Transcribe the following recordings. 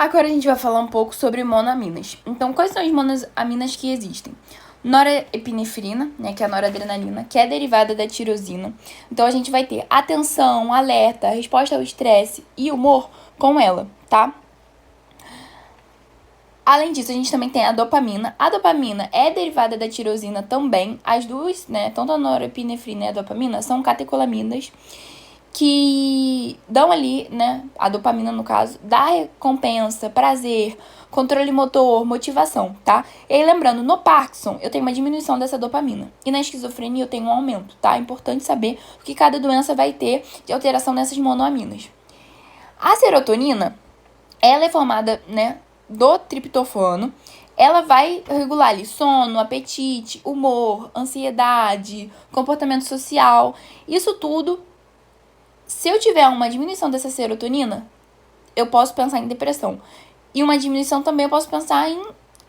Agora a gente vai falar um pouco sobre monoaminas. Então, quais são as monoaminas que existem? Norepinefrina, né, que é a noradrenalina, que é derivada da tirosina. Então, a gente vai ter atenção, alerta, resposta ao estresse e humor com ela, tá? Além disso, a gente também tem a dopamina. A dopamina é derivada da tirosina também. As duas, né, tanto a norepinefrina e a dopamina, são catecolaminas que dão ali, né, a dopamina no caso, dá recompensa, prazer, controle motor, motivação, tá? E aí lembrando, no Parkinson eu tenho uma diminuição dessa dopamina e na esquizofrenia eu tenho um aumento, tá? É importante saber o que cada doença vai ter de alteração nessas monoaminas. A serotonina, ela é formada, né, do triptofano. Ela vai regular ali sono, apetite, humor, ansiedade, comportamento social, isso tudo. Se eu tiver uma diminuição dessa serotonina, eu posso pensar em depressão. E uma diminuição também eu posso pensar em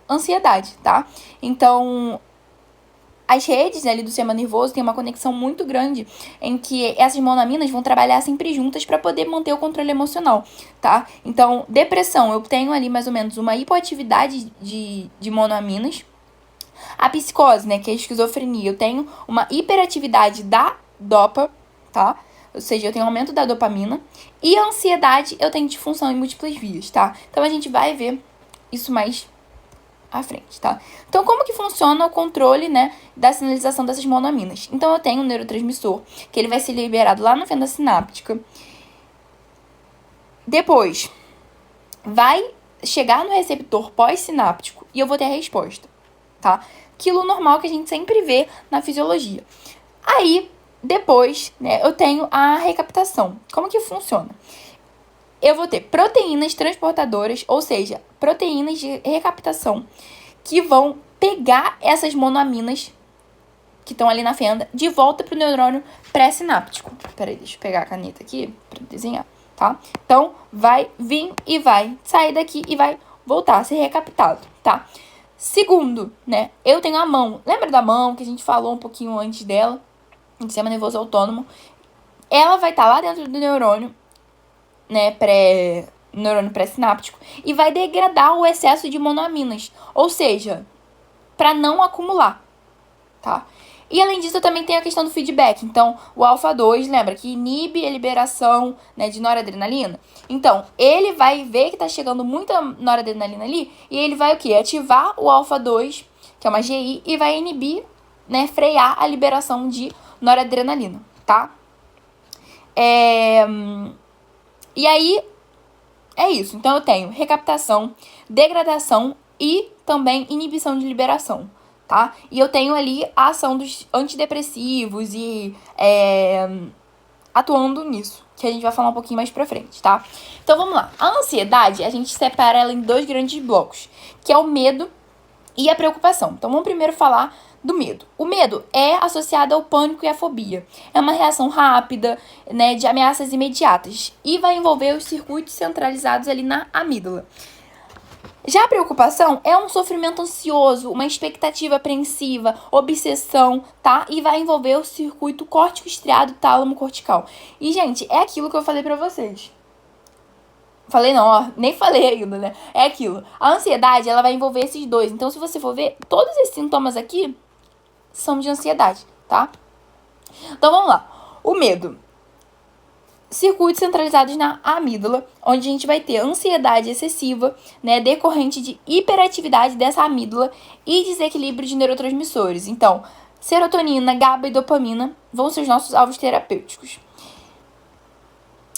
ansiedade, tá? Então, as redes ali do sistema nervoso têm uma conexão muito grande em que essas monoaminas vão trabalhar sempre juntas para poder manter o controle emocional, tá? Então, depressão, eu tenho ali mais ou menos uma hipoatividade de monoaminas. A psicose, né, que é a esquizofrenia, eu tenho uma hiperatividade da dopa, tá? Ou seja, eu tenho aumento da dopamina. E a ansiedade, eu tenho disfunção em múltiplas vias, tá? Então, a gente vai ver isso mais à frente, tá? Então, como que funciona o controle, né, da sinalização dessas monoaminas? Então, eu tenho um neurotransmissor, que ele vai ser liberado lá na fenda sináptica. Depois, vai chegar no receptor pós-sináptico e eu vou ter a resposta, tá? Aquilo normal que a gente sempre vê na fisiologia. Aí, depois, né, eu tenho a recaptação. Como que funciona? Eu vou ter proteínas transportadoras, ou seja, proteínas de recaptação, que vão pegar essas monoaminas que estão ali na fenda de volta pro neurônio pré-sináptico. Peraí, deixa eu pegar a caneta aqui para desenhar, tá? Então, vai vir e vai sair daqui e vai voltar a ser recaptado, tá? Segundo, né, eu tenho a mão. Lembra da mão que a gente falou um pouquinho antes dela? Do sistema nervoso autônomo. Ela vai estar lá dentro do neurônio, né, neurônio pré-sináptico, e vai degradar o excesso de monoaminas, ou seja, para não acumular, tá? E além disso, eu também tenho a questão do feedback. Então, o alfa-2, lembra que inibe a liberação, né, de noradrenalina? Então, ele vai ver que tá chegando muita noradrenalina ali, e ele vai o quê? Ativar o alfa-2, que é uma GI, e vai inibir, né, frear a liberação de noradrenalina, tá? E aí, é isso. Então, eu tenho recaptação, degradação e também inibição de liberação, tá? E eu tenho ali a ação dos antidepressivos e atuando nisso, que a gente vai falar um pouquinho mais pra frente, tá? Então, vamos lá. A ansiedade, a gente separa ela em dois grandes blocos, que é o medo e a preocupação. Então, vamos primeiro falar do medo. O medo é associado ao pânico e à fobia. É uma reação rápida, né, de ameaças imediatas e vai envolver os circuitos centralizados ali na amígdala. Já a preocupação é um sofrimento ansioso, uma expectativa apreensiva, obsessão, tá? E vai envolver o circuito córtico-estriado tálamo cortical. E, gente, é aquilo que eu falei pra vocês. Falei não, ó, nem falei ainda, né? É aquilo. A ansiedade, ela vai envolver esses dois. Então, se você for ver, todos esses sintomas aqui são de ansiedade, tá? Então, vamos lá. O medo. Circuitos centralizados na amígdala, onde a gente vai ter ansiedade excessiva, né, decorrente de hiperatividade dessa amígdala e desequilíbrio de neurotransmissores. Então, serotonina, GABA e dopamina vão ser os nossos alvos terapêuticos.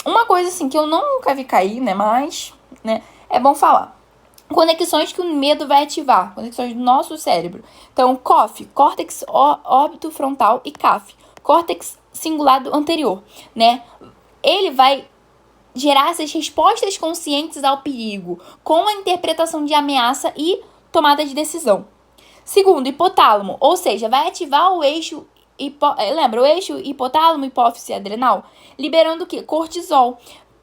Uma coisa assim que eu nunca vi cair, né, mas, né, é bom falar. Conexões que o medo vai ativar, conexões do nosso cérebro. Então, COF, córtex órbito-frontal, e CAF, córtex cingulado anterior, né? Ele vai gerar essas respostas conscientes ao perigo, com a interpretação de ameaça e tomada de decisão. Segundo, hipotálamo, ou seja, vai ativar o eixo, lembra, o eixo hipotálamo, hipófise adrenal, liberando o quê? Cortisol,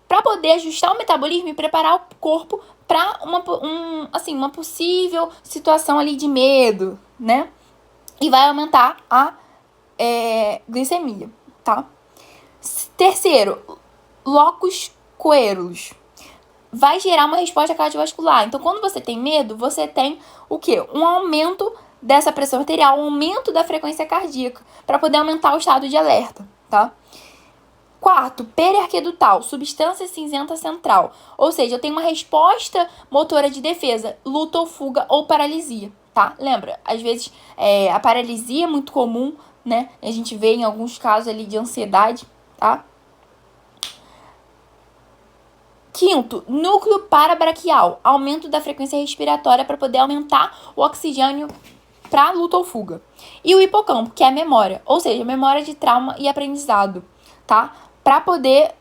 para poder ajustar o metabolismo e preparar o corpo para uma possível situação ali de medo, né? E vai aumentar a glicemia, tá? Terceiro, locus coerulos. vai gerar uma resposta cardiovascular. Então, quando você tem medo, você tem o quê? Um aumento dessa pressão arterial, um aumento da frequência cardíaca, para poder aumentar o estado de alerta, tá? Quarto, periarquedutal, substância cinzenta central. Ou seja, eu tenho uma resposta motora de defesa, luta ou fuga ou paralisia, tá? Lembra, às vezes a paralisia é muito comum, né? A gente vê em alguns casos ali de ansiedade, tá? Quinto, núcleo parabraquial, aumento da frequência respiratória para poder aumentar o oxigênio para luta ou fuga. E o hipocampo, que é a memória, ou seja, memória de trauma e aprendizado, tá? Para poder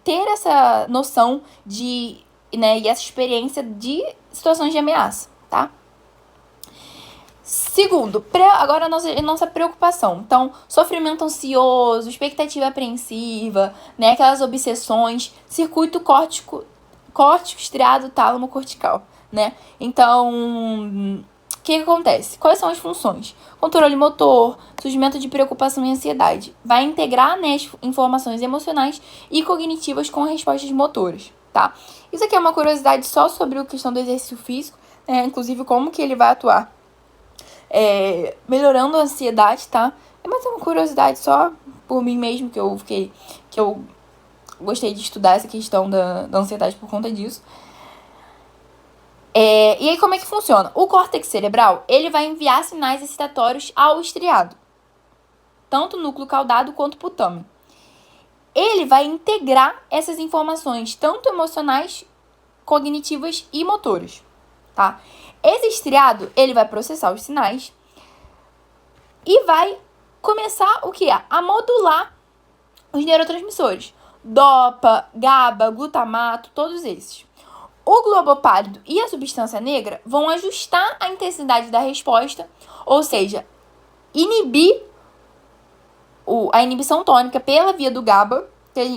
ter essa noção de, né, e essa experiência de situações de ameaça, tá? Segundo, agora a nossa preocupação. Então, sofrimento ansioso, expectativa apreensiva, né, aquelas obsessões, circuito córtico estriado tálamo cortical, né? Então, o que acontece? Quais são as funções? Controle motor, surgimento de preocupação e ansiedade. Vai integrar, né, as informações emocionais e cognitivas com respostas motoras, tá? Isso aqui é uma curiosidade só sobre a questão do exercício físico, né? Inclusive como que ele vai atuar. Melhorando a ansiedade, tá? Mas é uma curiosidade só por mim mesmo, que eu gostei de estudar essa questão da ansiedade por conta disso. E aí, como é que funciona? O córtex cerebral, ele vai enviar sinais excitatórios ao estriado, tanto o núcleo caudado quanto o putame. Ele vai integrar essas informações, tanto emocionais, cognitivas e motoras, tá? Esse estriado, ele vai processar os sinais e vai começar o quê? A modular os neurotransmissores. DOPA, GABA, glutamato, todos esses. O globo pálido e a substância negra vão ajustar a intensidade da resposta, ou seja, inibir a inibição tônica pela via do GABA,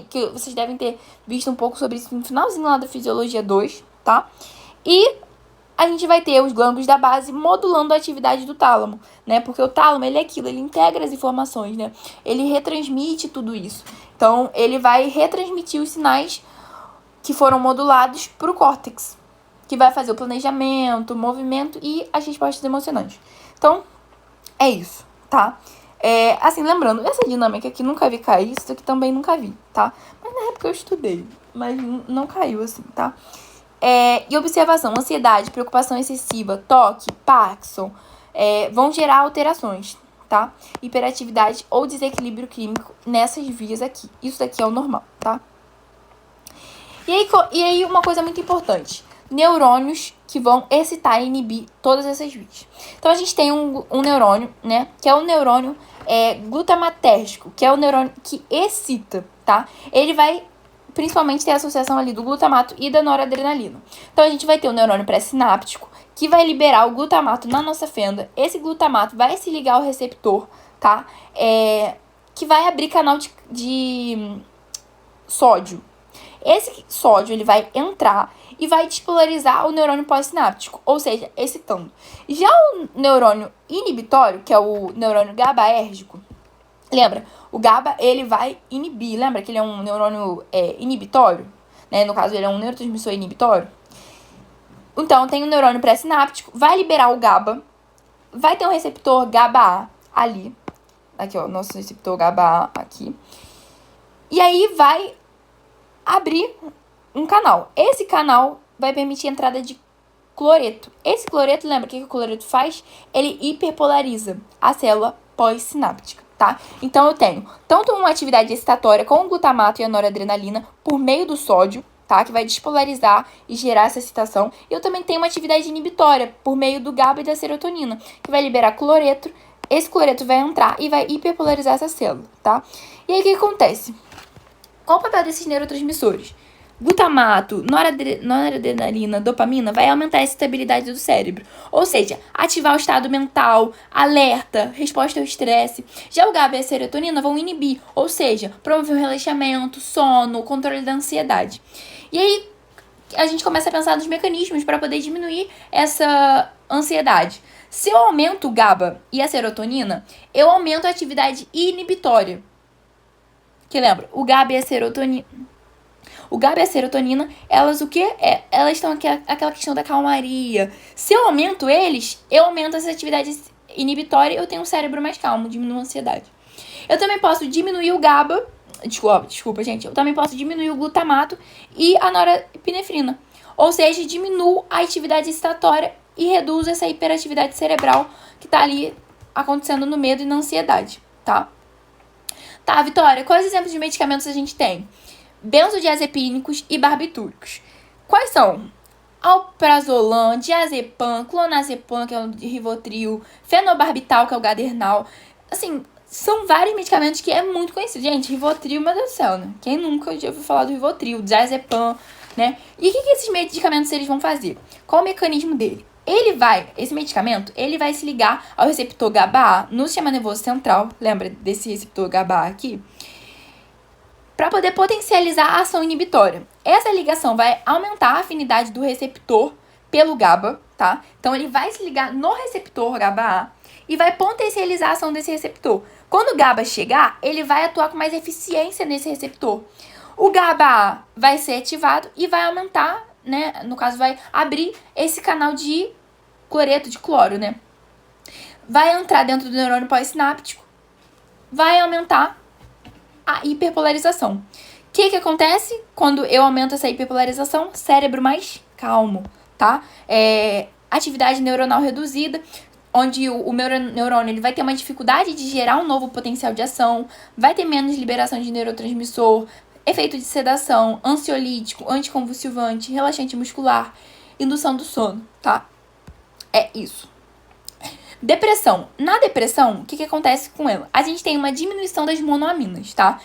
que vocês devem ter visto um pouco sobre isso no finalzinho lá da Fisiologia 2, tá? E a gente vai ter os glândulos da base modulando a atividade do tálamo, né? Porque o tálamo, ele é aquilo, ele integra as informações, né? Ele retransmite tudo isso. Então, ele vai retransmitir os sinais que foram modulados para o córtex, que vai fazer o planejamento, o movimento e as respostas emocionais. Então, é isso, tá? Assim, lembrando, essa dinâmica aqui nunca vi cair, isso aqui também nunca vi, tá? Mas na época eu estudei, mas não caiu assim, tá? E observação, ansiedade, preocupação excessiva, toque, Parkinson, vão gerar alterações, tá? Hiperatividade ou desequilíbrio químico nessas vias aqui. Isso daqui é o normal, tá? E aí uma coisa muito importante, neurônios que vão excitar e inibir todas essas vias. Então, a gente tem um neurônio, né, que é o neurônio glutamatérgico, que é o neurônio que excita, tá? Ele vai principalmente ter a associação ali do glutamato e da noradrenalina. Então, a gente vai ter o neurônio pré-sináptico, que vai liberar o glutamato na nossa fenda. Esse glutamato vai se ligar ao receptor, tá? Que vai abrir canal de sódio. Esse sódio, ele vai entrar e vai despolarizar o neurônio pós-sináptico, ou seja, excitando. Já o neurônio inibitório, que é o neurônio GABAérgico, lembra? O GABA, ele vai inibir, lembra que ele é um neurônio inibitório? Né? No caso, ele é um neurotransmissor inibitório. Então, tem o neurônio pré-sináptico, vai liberar o GABA, vai ter um receptor GABA-A ali. Aqui, ó, nosso receptor GABA-A aqui. E aí vai abrir um canal. Esse canal vai permitir a entrada de cloreto. Esse cloreto, lembra o que o cloreto faz? Ele hiperpolariza a célula pós-sináptica, tá? Então, eu tenho tanto uma atividade excitatória com o glutamato e a noradrenalina por meio do sódio, tá? Que vai despolarizar e gerar essa excitação. E eu também tenho uma atividade inibitória por meio do GABA e da serotonina, que vai liberar cloreto. Esse cloreto vai entrar e vai hiperpolarizar essa célula, tá? E aí, o que acontece? Qual o papel desses neurotransmissores? Glutamato, noradrenalina, dopamina vai aumentar a excitabilidade do cérebro. Ou seja, ativar o estado mental, alerta, resposta ao estresse. Já o GABA e a serotonina vão inibir, ou seja, promover o relaxamento, sono, controle da ansiedade. E aí, a gente começa a pensar nos mecanismos para poder diminuir essa ansiedade. Se eu aumento o GABA e a serotonina, eu aumento a atividade inibitória. Que lembra, o GABA e a serotonina... O GABA e a serotonina, elas o quê? Elas estão aqui, aquela questão da calmaria. Se eu aumento eles, eu aumento essa atividade inibitória e eu tenho um cérebro mais calmo, diminuo a ansiedade. Eu também posso diminuir o GABA, desculpa, gente. Eu também posso diminuir o glutamato e a norepinefrina. Ou seja, diminuo a atividade excitatória e reduzo essa hiperatividade cerebral que tá ali acontecendo no medo e na ansiedade, tá? Tá, Vitória, quais exemplos de medicamentos a gente tem? Benzodiazepínicos e barbitúricos. Quais são? Alprazolam, diazepam, clonazepam, que é o Rivotril, fenobarbital, que é o Gadernal. Assim, são vários medicamentos que é muito conhecido. Gente, Rivotril, meu Deus do céu, né? Quem nunca já ouviu falar do Rivotril, diazepam, né? E o que esses medicamentos eles vão fazer? Qual o mecanismo dele? Esse medicamento, ele vai se ligar ao receptor GABA no sistema nervoso central. Lembra desse receptor GABA aqui? Para poder potencializar a ação inibitória. Essa ligação vai aumentar a afinidade do receptor pelo GABA, tá? Então, ele vai se ligar no receptor GABA e vai potencializar a ação desse receptor. Quando o GABA chegar, ele vai atuar com mais eficiência nesse receptor. O GABA vai ser ativado e vai aumentar, né? No caso, vai abrir esse canal de cloreto de cloro, né? Vai entrar dentro do neurônio pós-sináptico, vai aumentar a hiperpolarização. O que acontece quando eu aumento essa hiperpolarização? Cérebro mais calmo, tá? Atividade neuronal reduzida, onde o meu neurônio ele vai ter uma dificuldade de gerar um novo potencial de ação, vai ter menos liberação de neurotransmissor, efeito de sedação, ansiolítico, anticonvulsivante, relaxante muscular, indução do sono, tá? É isso. Depressão. Na depressão, o que acontece com ela? A gente tem uma diminuição das monoaminas, tá?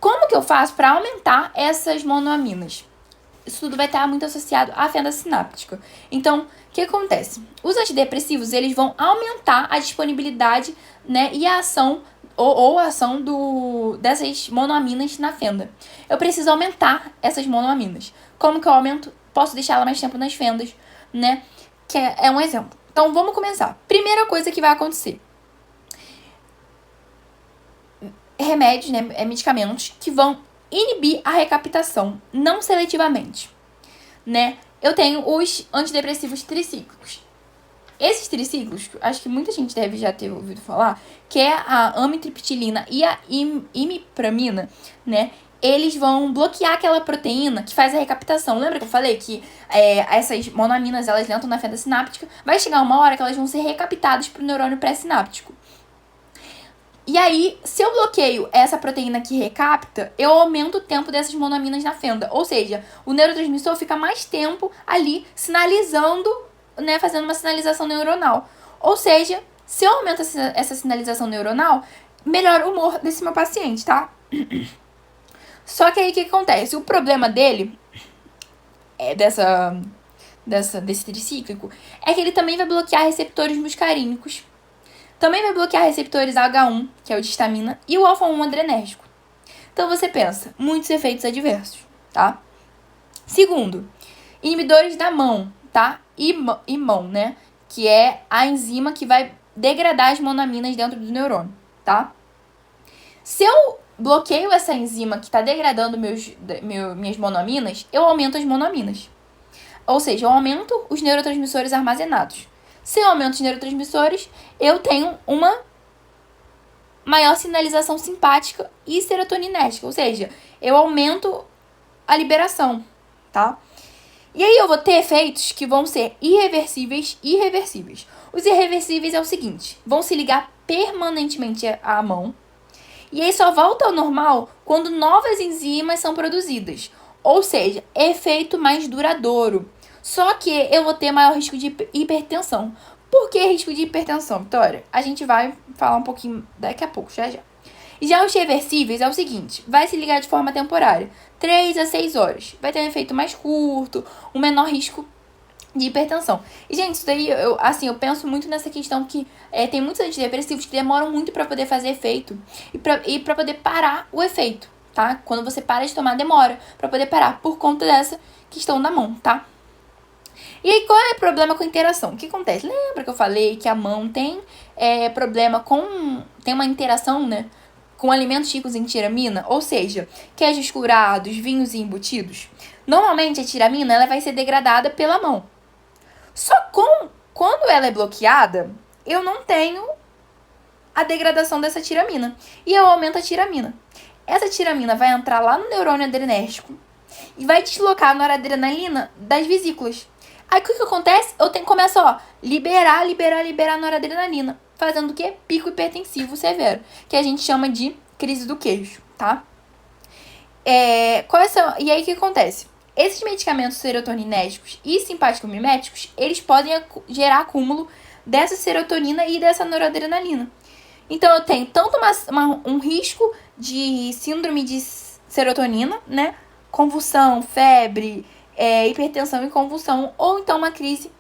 Como que eu faço para aumentar essas monoaminas? Isso tudo vai estar muito associado à fenda sináptica. Então, o que acontece? Os antidepressivos, eles vão aumentar a disponibilidade, né, e a ação ou a ação dessas monoaminas na fenda. Eu preciso aumentar essas monoaminas. Como que eu aumento? Posso deixar ela mais tempo nas fendas, né? Que é um exemplo. Então, vamos começar. Primeira coisa que vai acontecer. Remédios, né, medicamentos que vão inibir a recaptação, não seletivamente, né? Eu tenho os antidepressivos tricíclicos. Esses triciclos, acho que muita gente deve já ter ouvido falar, que é a amitriptilina e a imipramina, né? Eles vão bloquear aquela proteína que faz a recaptação. Lembra que eu falei que essas monoaminas, elas entram na fenda sináptica? Vai chegar uma hora que elas vão ser recaptadas para o neurônio pré-sináptico. E aí, se eu bloqueio essa proteína que recapta, eu aumento o tempo dessas monoaminas na fenda. Ou seja, o neurotransmissor fica mais tempo ali sinalizando, né, fazendo uma sinalização neuronal. Ou seja, se eu aumento essa sinalização neuronal, melhora o humor desse meu paciente, tá? Só que aí o que acontece? O problema dele, desse tricíclico, é que ele também vai bloquear receptores muscarínicos. Também vai bloquear receptores H1, que é o de histamina, e o alfa-1 adrenérgico. Então você pensa, muitos efeitos adversos, tá? Segundo, inibidores da mão, tá? IMAN, né? Que é a enzima que vai degradar as monoaminas dentro do neurônio, tá? Se eu bloqueio essa enzima que está degradando minhas monoaminas, eu aumento as monoaminas. Ou seja, eu aumento os neurotransmissores armazenados. Se eu aumento os neurotransmissores, eu tenho uma maior sinalização simpática e serotoninética. Ou seja, eu aumento a liberação, tá? E aí eu vou ter efeitos que vão ser irreversíveis e irreversíveis. Os irreversíveis é o seguinte, vão se ligar permanentemente à mão. E aí só volta ao normal quando novas enzimas são produzidas. Ou seja, efeito mais duradouro. Só que eu vou ter maior risco de hipertensão. Por que risco de hipertensão, Vitória? A gente vai falar um pouquinho daqui a pouco, já. Já os reversíveis é o seguinte, vai se ligar de forma temporária, 3 a 6 horas. Vai ter um efeito mais curto, um menor risco de hipertensão. E, gente, isso daí, eu penso muito nessa questão que tem muitos antidepressivos que demoram muito para poder fazer efeito e para poder parar o efeito, tá? Quando você para de tomar, demora para poder parar por conta dessa questão da mão, tá? E aí, qual é o problema com a interação? O que acontece? Lembra que eu falei que a mão tem problema tem uma interação, né, com alimentos ricos em tiramina, ou seja, queijos curados, vinhos e embutidos, normalmente a tiramina ela vai ser degradada pela mão. Só quando ela é bloqueada, eu não tenho a degradação dessa tiramina. E eu aumento a tiramina. Essa tiramina vai entrar lá no neurônio adrenérgico e vai deslocar a noradrenalina das vesículas. Aí o que acontece? Eu começo a liberar a noradrenalina. Fazendo o quê? Pico hipertensivo severo. Que a gente chama de crise do queijo, tá? E aí o que acontece? Esses medicamentos serotoninérgicos e simpático-miméticos, eles podem gerar acúmulo dessa serotonina e dessa noradrenalina. Então, eu tenho tanto um risco de síndrome de serotonina, né? Convulsão, febre, hipertensão e convulsão, ou então uma crise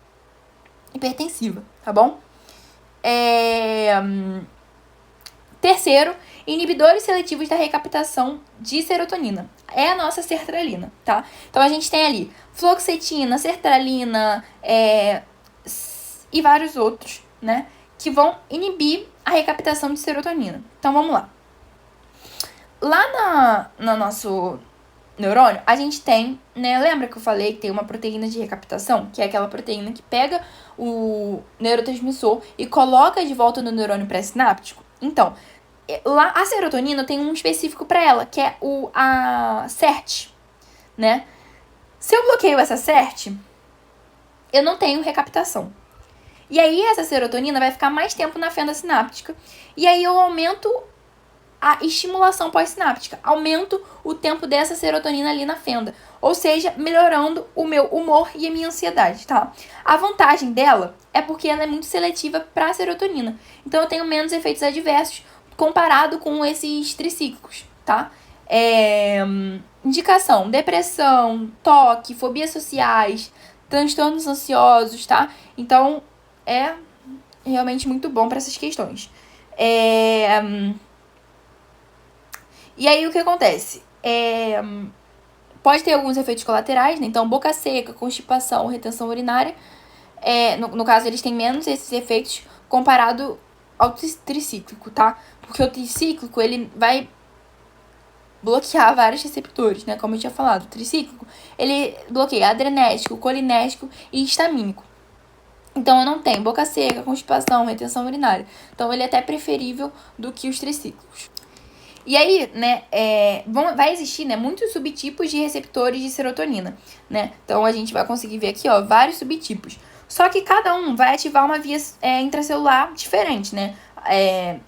hipertensiva, tá bom? Terceiro, inibidores seletivos da recaptação de serotonina. É a nossa sertralina, tá? Então, a gente tem ali fluoxetina, sertralina e vários outros, né? Que vão inibir a recaptação de serotonina. Então, vamos lá. Lá no nosso neurônio, a gente tem, né? Lembra que eu falei que tem uma proteína de recaptação? Que é aquela proteína que pega o neurotransmissor e coloca de volta no neurônio pré-sináptico. Então, lá a serotonina tem um específico para ela, que é a SERT, né? Se eu bloqueio essa SERT, eu não tenho recaptação. E aí, essa serotonina vai ficar mais tempo na fenda sináptica. E aí, eu aumento a estimulação pós-sináptica. Aumento o tempo dessa serotonina ali na fenda. Ou seja, melhorando o meu humor e a minha ansiedade, tá? A vantagem dela é porque ela é muito seletiva para a serotonina. Então, eu tenho menos efeitos adversos comparado com esses tricíclicos, tá? Indicação: depressão, toque, fobias sociais, transtornos ansiosos, tá? Então, é realmente muito bom para essas questões. E aí, o que acontece? Pode ter alguns efeitos colaterais, né? Então, boca seca, constipação, retenção urinária. No caso, eles têm menos esses efeitos comparado ao tricíclico, tá? Porque o tricíclico, ele vai bloquear vários receptores, né? Como eu tinha falado. O tricíclico, ele bloqueia adrenérgico, colinérgico e histamínico. Então, eu não tenho boca seca, constipação, retenção urinária. Então, ele é até preferível do que os tricíclicos. E aí, né, vai existir, né, muitos subtipos de receptores de serotonina, né? Então, a gente vai conseguir ver aqui, ó, vários subtipos. Só que cada um vai ativar uma via intracelular diferente, né?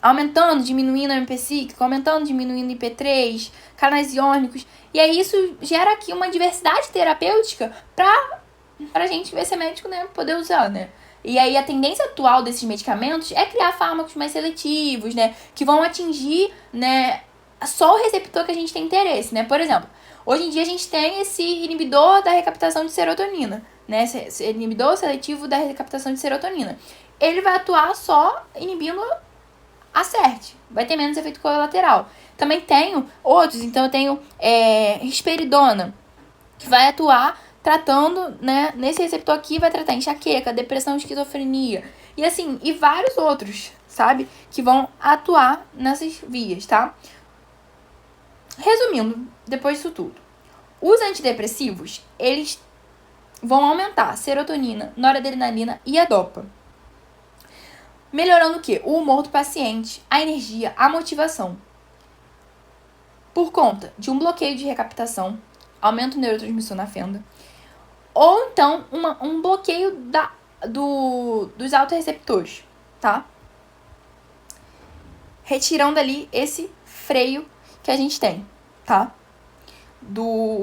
Aumentando, diminuindo o MP cíclico, aumentando, diminuindo o IP3, canais iônicos. E aí, isso gera aqui uma diversidade terapêutica pra gente ver se é médico, né, poder usar, né? E aí, a tendência atual desses medicamentos é criar fármacos mais seletivos, né? Que vão atingir, né, só o receptor que a gente tem interesse, né? Por exemplo, hoje em dia a gente tem esse inibidor da recaptação de serotonina, né? Esse inibidor seletivo da recaptação de serotonina. Ele vai atuar só inibindo a SERT. Vai ter menos efeito colateral. Também tenho outros, então eu tenho risperidona, que vai atuar tratando, né, nesse receptor aqui vai tratar enxaqueca, depressão, esquizofrenia e assim, e vários outros, sabe? Que vão atuar nessas vias, tá? Resumindo, depois disso tudo, os antidepressivos, eles vão aumentar a serotonina, noradrenalina e a dopa. Melhorando o quê? O humor do paciente, a energia, a motivação. Por conta de um bloqueio de recaptação, aumenta o neurotransmissor na fenda, ou então um bloqueio dos autorreceptores, tá? Retirando ali esse freio que a gente tem, tá?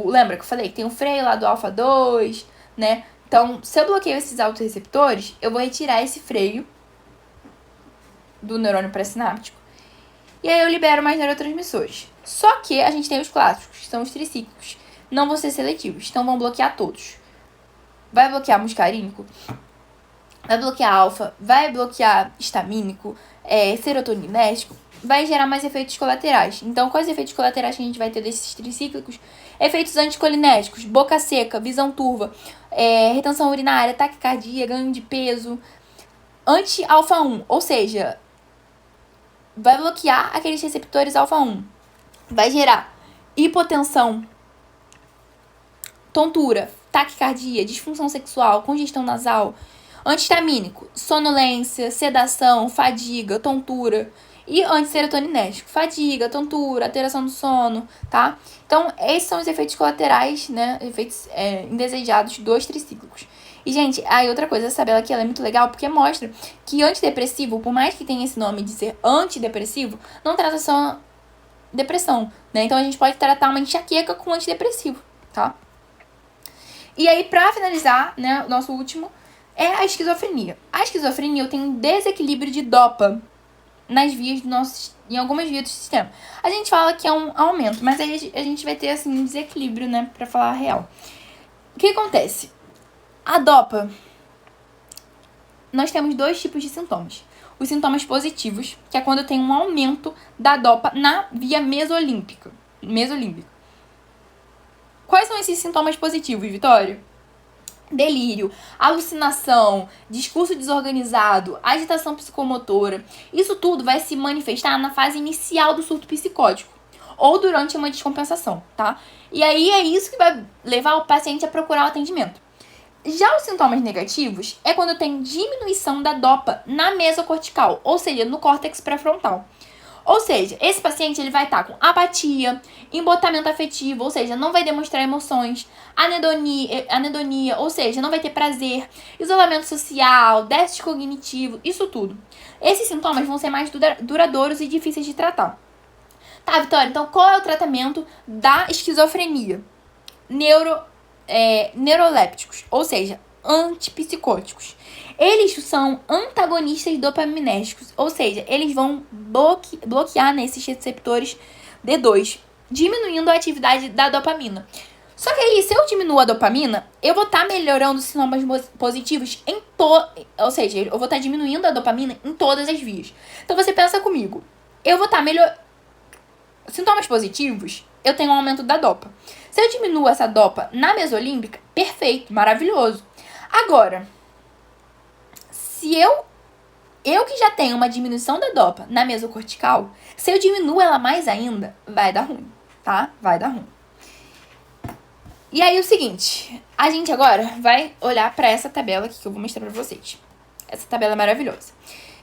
Lembra que eu falei que tem um freio lá do alfa 2, né? Então, se eu bloqueio esses autorreceptores, eu vou retirar esse freio do neurônio pré-sináptico e aí eu libero mais neurotransmissores. Só que a gente tem os clássicos, que são os tricíclicos. Não vão ser seletivos, então vão bloquear todos. Vai bloquear muscarínico, vai bloquear alfa, vai bloquear histamínico, serotoninérgico, vai gerar mais efeitos colaterais. Então, quais efeitos colaterais que a gente vai ter desses tricíclicos? Efeitos anticolinérgicos, boca seca, visão turva, retenção urinária, taquicardia, ganho de peso. Anti-alfa 1, ou seja, vai bloquear aqueles receptores alfa-1. Vai gerar hipotensão, tontura, taquicardia, disfunção sexual, congestão nasal, antihistamínico, sonolência, sedação, fadiga, tontura e antisserotoninético. Fadiga, tontura, alteração do sono, tá? Então, esses são os efeitos colaterais, né? Efeitos indesejados dos tricíclicos. E, gente, aí outra coisa, essa tabela aqui ela é muito legal porque mostra que antidepressivo, por mais que tenha esse nome de ser antidepressivo, não trata só depressão, né? Então, a gente pode tratar uma enxaqueca com antidepressivo, tá? E aí, pra finalizar, né, o nosso último é a esquizofrenia. A esquizofrenia tem um desequilíbrio de dopa nas vias do nosso, em algumas vias do sistema. A gente fala que é um aumento, mas aí a gente vai ter, assim, um desequilíbrio, né, pra falar a real. O que acontece? A dopa, nós temos dois tipos de sintomas. Os sintomas positivos, que é quando tem um aumento da dopa na via mesolímbica. Quais são esses sintomas positivos, Vitória? Delírio, alucinação, discurso desorganizado, agitação psicomotora. Isso tudo vai se manifestar na fase inicial do surto psicótico ou durante uma descompensação, tá? E aí é isso que vai levar o paciente a procurar o atendimento. Já os sintomas negativos é quando tem diminuição da dopa na mesocortical, ou seja, no córtex pré-frontal. Ou seja, esse paciente ele vai estar com apatia, embotamento afetivo, ou seja, não vai demonstrar emoções, anedonia, ou seja, não vai ter prazer, isolamento social, déficit cognitivo, isso tudo. Esses sintomas vão ser mais duradouros e difíceis de tratar. Tá, Vitória, então qual é o tratamento da esquizofrenia? Neurolépticos, ou seja, antipsicóticos. Eles são antagonistas dopaminérgicos, ou seja, eles vão bloquear nesses receptores D2, diminuindo a atividade da dopamina. Só que aí, se eu diminuo a dopamina, eu vou estar melhorando os sintomas positivos ou seja, eu vou estar diminuindo a dopamina em todas as vias. Então você pensa comigo, eu vou estar sintomas positivos, eu tenho um aumento da dopa. Se eu diminuo essa dopa na mesolímbica, perfeito, maravilhoso. Agora, se eu que já tenho uma diminuição da dopa na mesocortical, se eu diminuo ela mais ainda, vai dar ruim, tá? Vai dar ruim. E aí o seguinte, a gente agora vai olhar para essa tabela aqui que eu vou mostrar para vocês. Essa tabela é maravilhosa.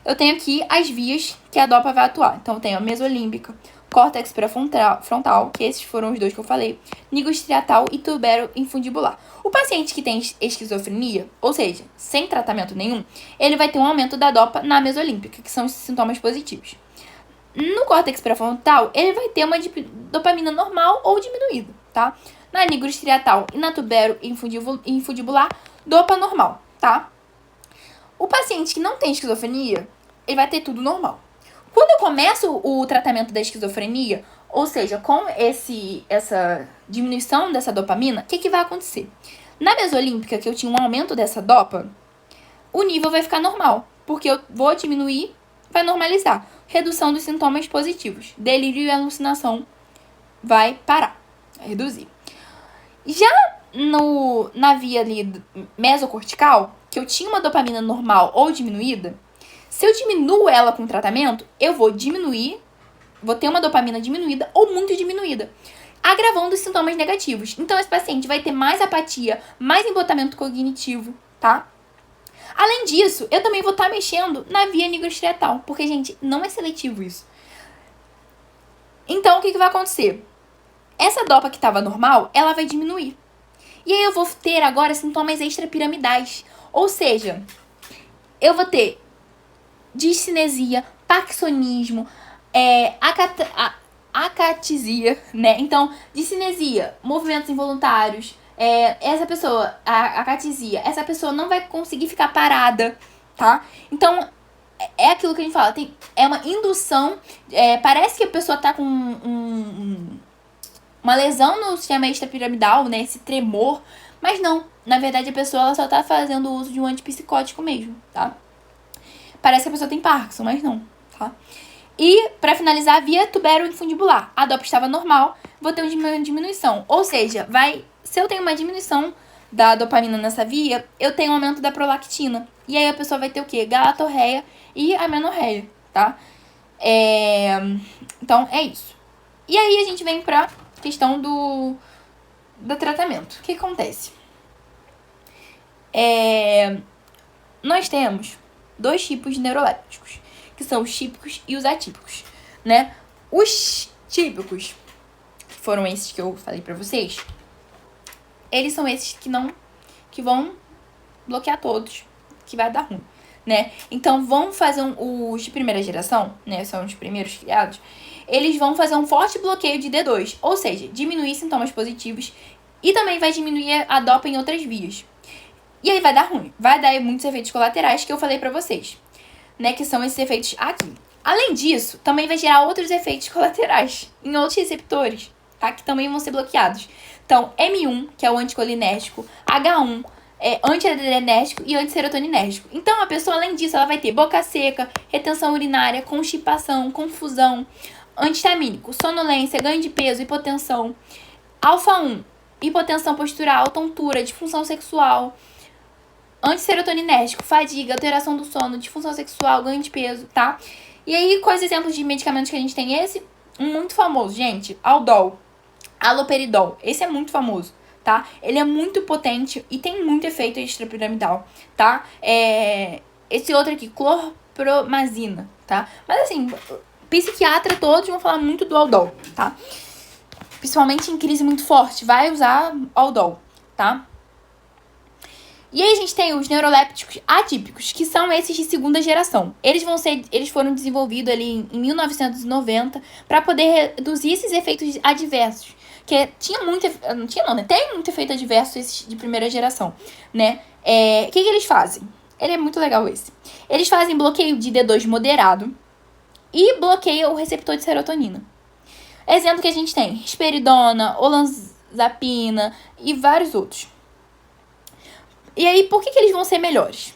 Eu tenho aqui as vias que a dopa vai atuar. Então eu tenho a mesolímbica, córtex pré-frontal, que esses foram os dois que eu falei, nigrostriatal e tubero-infundibular. O paciente que tem esquizofrenia, ou seja, sem tratamento nenhum, ele vai ter um aumento da dopa na mesolímbica, que são os sintomas positivos. No córtex pré-frontal, ele vai ter uma dopamina normal ou diminuída, tá? Na nigrostriatal e na tubero-infundibular, dopa normal, tá? O paciente que não tem esquizofrenia, ele vai ter tudo normal. Quando eu começo o tratamento da esquizofrenia, ou seja, com essa diminuição dessa dopamina, o que vai acontecer? Na mesolímbica, que eu tinha um aumento dessa dopa, o nível vai ficar normal, porque eu vou diminuir, vai normalizar. Redução dos sintomas positivos. Delírio e alucinação vai parar, vai reduzir. Já na via ali mesocortical, que eu tinha uma dopamina normal ou diminuída, se eu diminuo ela com o tratamento, eu vou ter uma dopamina diminuída ou muito diminuída, agravando os sintomas negativos. Então, esse paciente vai ter mais apatia, mais embotamento cognitivo, tá? Além disso, eu também vou estar mexendo na via nigrostriatal, porque, gente, não é seletivo isso. Então, o que vai acontecer? Essa dopa que estava normal, ela vai diminuir. E aí eu vou ter agora sintomas extrapiramidais. Ou seja, eu vou ter discinesia, parkinsonismo, acatisia, né? Então, discinesia, movimentos involuntários, essa pessoa, a acatisia, essa pessoa não vai conseguir ficar parada, tá? Então, é aquilo que a gente fala, é uma indução, parece que a pessoa tá com uma lesão no sistema extrapiramidal, né? Esse tremor, mas não. Na verdade, a pessoa ela só tá fazendo uso de um antipsicótico mesmo, tá? Parece que a pessoa tem Parkinson, mas não, tá? E, pra finalizar, via tubero-infundibular. A dopa estava normal, vou ter uma diminuição. Ou seja, se eu tenho uma diminuição da dopamina nessa via, eu tenho um aumento da prolactina. E aí a pessoa vai ter o quê? Galatorreia e amenorreia, tá? Então, é isso. E aí, a gente vem pra questão do tratamento. O que acontece? Nós temos 2 tipos de neurolépticos, que são os típicos e os atípicos, né? Os típicos, que foram esses que eu falei pra vocês, eles são esses que vão bloquear todos, que vai dar ruim, né? Então, vão fazer os de primeira geração, né? São os primeiros criados. Eles vão fazer um forte bloqueio de D2, ou seja, diminuir sintomas positivos e também vai diminuir a dopa em outras vias. E aí vai dar ruim, vai dar muitos efeitos colaterais que eu falei pra vocês, né? Que são esses efeitos aqui. Além disso, também vai gerar outros efeitos colaterais em outros receptores, tá? Que também vão ser bloqueados. Então, M1, que é o anticolinérgico, H1, antiadrenérgico e antisserotoninérgico. Então, a pessoa, além disso, ela vai ter boca seca, retenção urinária, constipação, confusão, antihistamínico, sonolência, ganho de peso, hipotensão. Alfa 1, hipotensão postural, tontura, disfunção sexual. Antisserotoninérgico, fadiga, alteração do sono, disfunção sexual, ganho de peso, tá? E aí, quais exemplos de medicamentos que a gente tem? Esse, um muito famoso, gente, Aldol, haloperidol. Esse é muito famoso, tá? Ele é muito potente e tem muito efeito extrapiramidal, tá? Esse outro aqui, clorpromazina, tá? Mas assim, psiquiatra todos vão falar muito do Aldol, tá? Principalmente em crise muito forte, vai usar Aldol, tá? E aí a gente tem os neurolépticos atípicos, que são esses de segunda geração. Eles foram desenvolvidos ali em 1990 para poder reduzir esses efeitos adversos. Que tinha muito, não tinha não, né? Tem muito efeito adverso esses de primeira geração, né? O que eles fazem? Ele é muito legal esse. Eles fazem bloqueio de D2 moderado e bloqueiam o receptor de serotonina. Exemplo que a gente tem, risperidona, olanzapina e vários outros. E aí, por que eles vão ser melhores?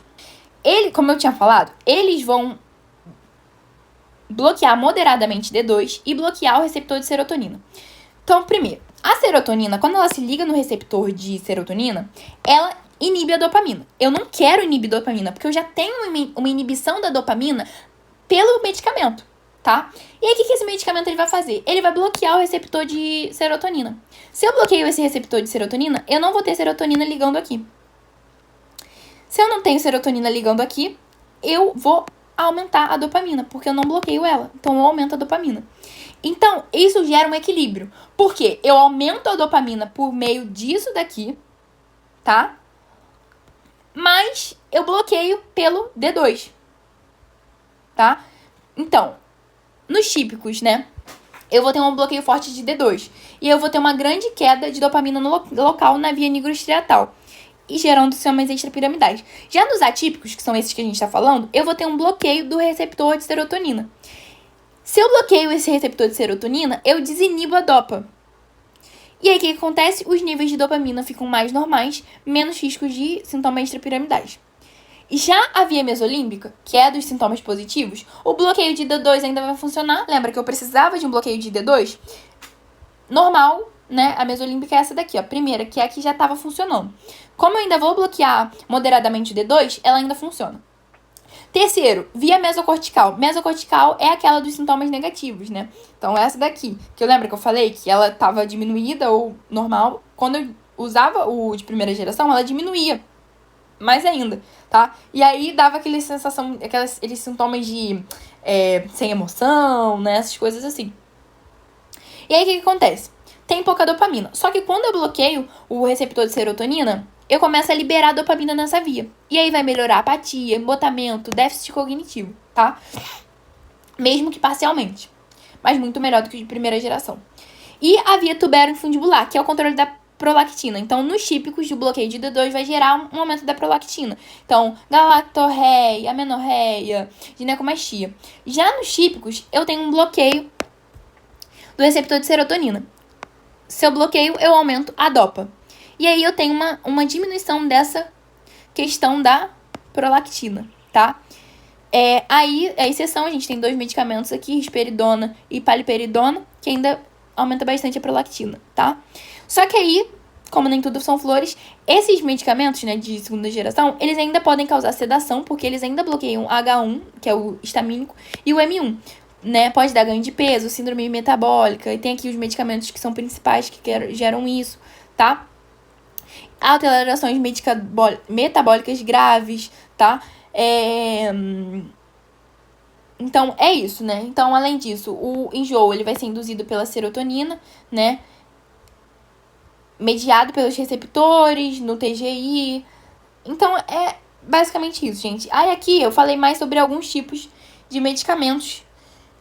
Como eu tinha falado, eles vão bloquear moderadamente D2 e bloquear o receptor de serotonina. Então, primeiro, a serotonina, quando ela se liga no receptor de serotonina, ela inibe a dopamina. Eu não quero inibir dopamina, porque eu já tenho uma inibição da dopamina pelo medicamento, tá? E aí, o que esse medicamento ele vai fazer? Ele vai bloquear o receptor de serotonina. Se eu bloqueio esse receptor de serotonina, eu não vou ter serotonina ligando aqui. Se eu não tenho serotonina ligando aqui, eu vou aumentar a dopamina, porque eu não bloqueio ela. Então, eu aumento a dopamina. Então, isso gera um equilíbrio. Porque eu aumento a dopamina por meio disso daqui, tá? Mas eu bloqueio pelo D2, tá? Então, nos típicos, né? Eu vou ter um bloqueio forte de D2. E eu vou ter uma grande queda de dopamina no local na via nigrostriatal. E gerando sintomas extrapiramidais. Já nos atípicos, que são esses que a gente está falando, eu vou ter um bloqueio do receptor de serotonina. Se eu bloqueio esse receptor de serotonina, eu desinibo a dopa. E aí, o que acontece? Os níveis de dopamina ficam mais normais, menos riscos de sintomas extrapiramidais. E já a via mesolímbica, que é dos sintomas positivos, o bloqueio de D2 ainda vai funcionar. Lembra que eu precisava de um bloqueio de D2? Normal, né? A mesolímbica é essa daqui, ó. Primeira, que é a que já estava funcionando. Como eu ainda vou bloquear moderadamente o D2, ela ainda funciona. Terceiro, via mesocortical. Mesocortical é aquela dos sintomas negativos, né? Então, essa daqui, que eu lembro que eu falei que ela estava diminuída ou normal. Quando eu usava o de primeira geração, ela diminuía mais ainda, tá? E aí dava aquele sensação, aqueles sintomas de sem emoção, né? Essas coisas assim. E aí, o que acontece? Tem pouca dopamina. Só que quando eu bloqueio o receptor de serotonina, eu começo a liberar dopamina nessa via. E aí vai melhorar a apatia, embotamento, déficit cognitivo, tá? Mesmo que parcialmente. Mas muito melhor do que o de primeira geração. E a via tubero-infundibular, que é o controle da prolactina. Então, nos típicos de bloqueio de D2 vai gerar um aumento da prolactina. Então, galactorreia, amenorreia, ginecomastia. Já nos típicos, eu tenho um bloqueio do receptor de serotonina. Se eu bloqueio, eu aumento a dopa. E aí eu tenho uma diminuição dessa questão da prolactina, tá? Aí, a exceção, a gente tem 2 medicamentos aqui, risperidona e paliperidona, que ainda aumenta bastante a prolactina, tá? Só que aí, como nem tudo são flores, esses medicamentos, né, de segunda geração, eles ainda podem causar sedação, porque eles ainda bloqueiam H1, que é o histamínico, e o M1. né? Pode dar ganho de peso, síndrome metabólica, e tem aqui os medicamentos que são principais que geram isso, tá? Alterações metabólicas graves, tá? Então, é isso, né? Então, além disso, o enjoo, ele vai ser induzido pela serotonina, né? Mediado pelos receptores no TGI. Então, é basicamente isso, gente. Aí, aqui eu falei mais sobre alguns tipos de medicamentos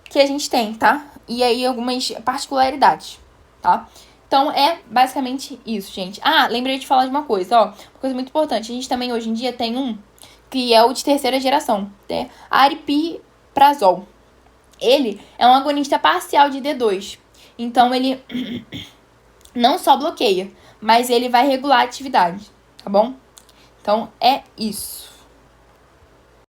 que a gente tem, tá? E aí, algumas particularidades, tá? Então, é basicamente isso, gente. Ah, lembrei de falar de uma coisa, ó. Uma coisa muito importante. A gente também, hoje em dia, tem um que é o de terceira geração, né? Aripiprazol. Ele é um agonista parcial de D2. Então, ele não só bloqueia, mas ele vai regular a atividade, tá bom? Então, é isso.